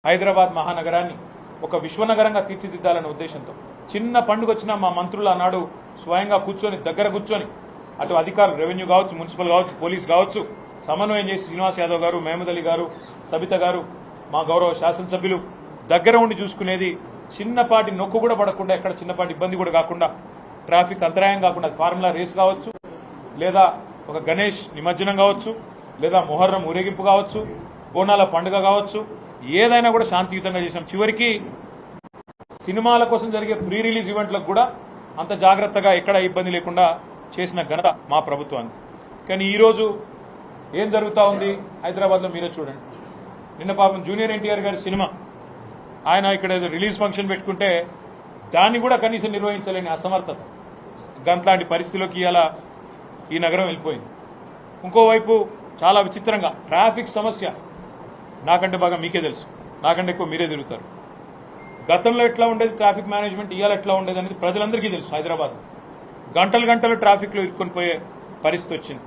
హైదరాబాద్ మహానగరాన్ని ఒక విశ్వనగరంగా తీర్చిదిద్దాలనే ఉద్దేశంతో చిన్న పండుగ వచ్చినా మా మంత్రులు ఆనాడు స్వయంగా కూర్చొని దగ్గర కూర్చొని అటు అధికారులు రెవెన్యూ కావచ్చు, మున్సిపల్ కావచ్చు, పోలీస్ కావచ్చు సమన్వయం చేసి శ్రీనివాస్ యాదవ్ గారు, మహమూద్ అలీ గారు, సబిత గారు, మా గౌరవ శాసనసభ్యులు దగ్గర ఉండి చూసుకునేది. చిన్నపాటి నొక్కు కూడా పడకుండా, ఎక్కడ చిన్నపాటి ఇబ్బంది కూడా కాకుండా, ట్రాఫిక్ అంతరాయం కాకుండా, ఫార్ములా రేస్ కావచ్చు, లేదా ఒక గణేష్ నిమజ్జనం కావచ్చు, లేదా మొహర్రం ఊరేగింపు కావచ్చు, బోనాల పండుగ కావచ్చు, ఏదైనా కూడా శాంతియుతంగా చేసాం. చివరికి సినిమాల కోసం జరిగే ప్రీ రిలీజ్ ఈవెంట్లకు కూడా అంత జాగ్రత్తగా ఎక్కడ ఇబ్బంది లేకుండా చేసిన ఘనత మా ప్రభుత్వానికి. కానీ ఈరోజు ఏం జరుగుతూ ఉంది హైదరాబాద్లో మీరే చూడండి. నిన్న పాపం జూనియర్ ఎన్టీఆర్ గారి సినిమా ఆయన ఇక్కడ ఏదో రిలీజ్ ఫంక్షన్ పెట్టుకుంటే దాన్ని కూడా కనీసం నిర్వహించలేని అసమర్థత, గంట్లాంటి పరిస్థితిలోకి ఇలా ఈ నగరం వెళ్ళిపోయింది. ఇంకోవైపు చాలా విచిత్రంగా ట్రాఫిక్ సమస్య నాకంటే బాగా మీకే తెలుసు, నాకంటే ఎక్కువ మీరే తిరుగుతారు. గతంలో ఎట్లా ఉండేది ట్రాఫిక్ మేనేజ్మెంట్, ఇవాళ ఎట్లా ఉండేది అనేది ప్రజలందరికీ తెలుసు. హైదరాబాద్ గంటలు గంటలు ట్రాఫిక్లో ఇరుక్కొని పోయే పరిస్థితి వచ్చింది.